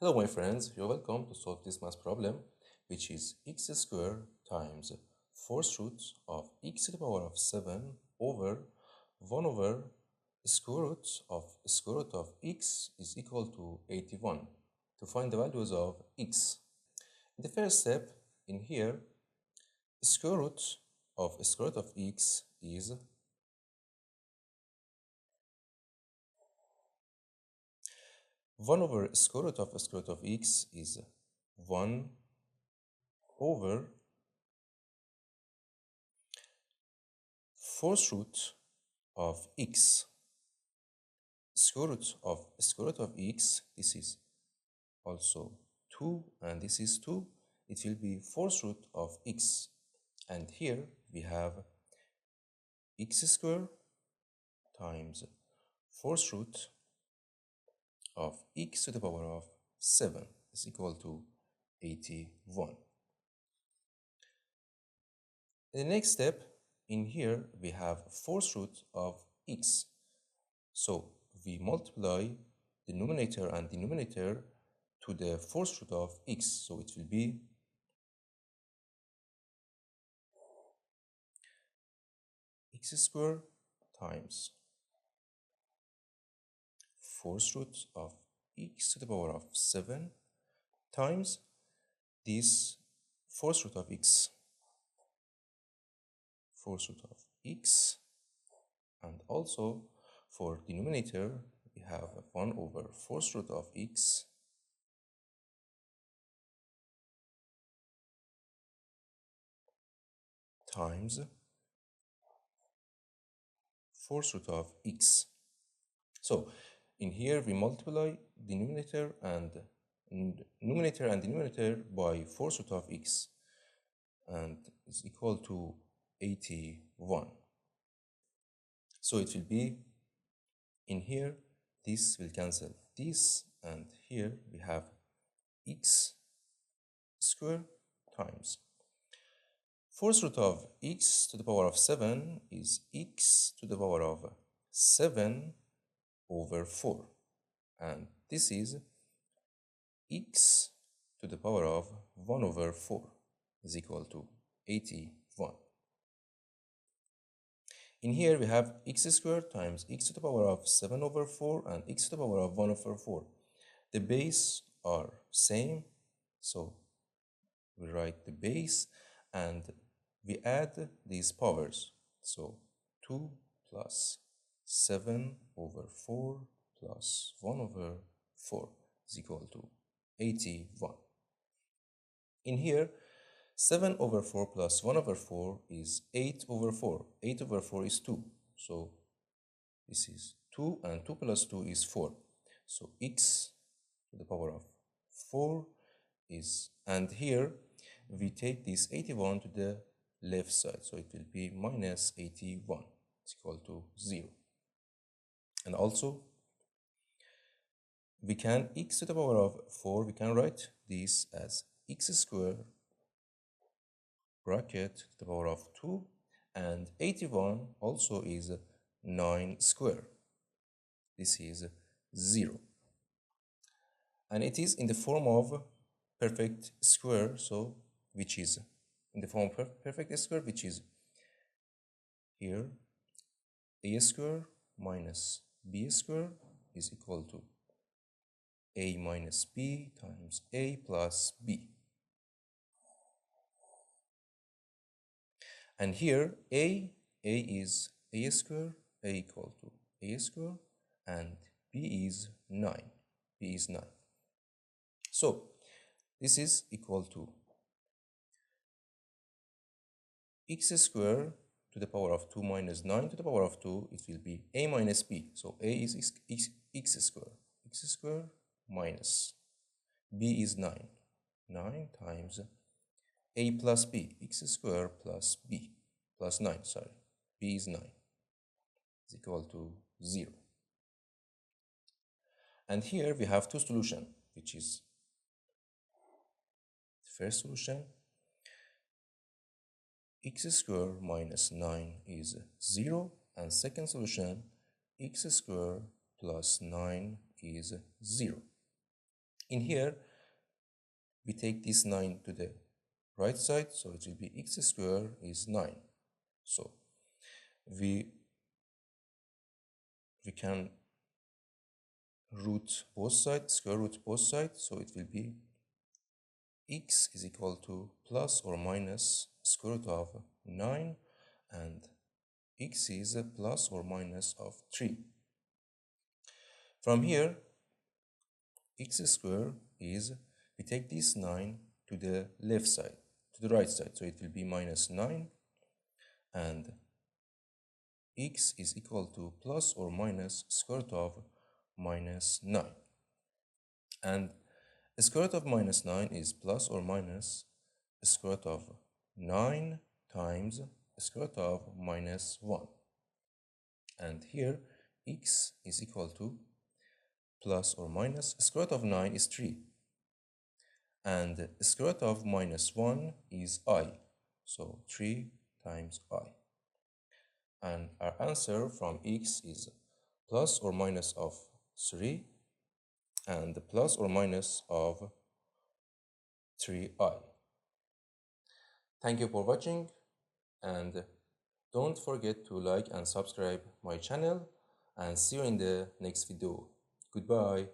Hello my friends, you're welcome to solve this math problem, which is x squared times fourth root of x to the power of 7 over 1 over square root of x is equal to 81 to find the values of x. In the first step, in here, square root of x is 1 over square root of x is 1 over fourth root of x. Square root of x, this is also 2 and this is 2. It will be fourth root of x. And here we have x squared times fourth root of x to the power of 7 is equal to 81. In the next step, in here we have fourth root of x. So we multiply the numerator and denominator to the fourth root of x. So it will be x squared times fourth root of x to the power of 7 times this fourth root of x, and also for denominator we have 1 over fourth root of x times fourth root of x. So in here we multiply denominator and denominator by fourth root of x, and is equal to 81. So it will be, in here this will cancel this, and here we have x squared times fourth root of x to the power of 7 is x to the power of 7 over 4, and this is x to the power of 1 over 4 is equal to 81. In here we have x squared times x to the power of 7 over 4 and x to the power of 1 over 4. The base are same, so we write the base and we add these powers. So 2 plus 7 over 4 plus 1 over 4 is equal to 81. In here, 7 over 4 plus 1 over 4 is 8 over 4. 8 over 4 is 2. So this is 2, and 2 plus 2 is 4. So x to the power of 4 is, and here we take this 81 to the left side. So it will be minus 81. It's equal to 0. And also, we can x to the power of 4, we can write this as x squared bracket to the power of 2, and 81 also is 9 square. This is 0. And it is in the form of perfect square, so which is in the form of perfect square, which is here a square minus b square is equal to a minus b times a plus b. And here a is a square, a equal to a square, and b is 9. b is 9. So this is equal to x squared to the power of 2 minus 9 to the power of 2, it will be a minus b. So a is x squared minus b is 9. 9 times a plus b, x squared plus b, plus 9, sorry, b is 9, is equal to 0. And here we have two solutions, which is the first solution, x squared minus 9 is 0, and second solution, x squared plus 9 is 0. In here, we take this 9 to the right side, so it will be x squared is 9. So we can root both sides, square root both sides, so it will be x is equal to plus or minus square root of 9, and x is plus or minus of 3. From here, x squared is, we take this 9 to the left side, to the right side, so it will be minus 9, and x is equal to plus or minus square root of minus 9. And the square root of minus 9 is plus or minus the square root of 9 times the square root of minus 1. And here, x is equal to plus or minus the square root of 9 is 3. And the square root of minus 1 is I. So 3 times I. And our answer from x is plus or minus of 3 and plus or minus of 3i. Thank you for watching, and don't forget to like and subscribe my channel, and see you in the next video. Goodbye.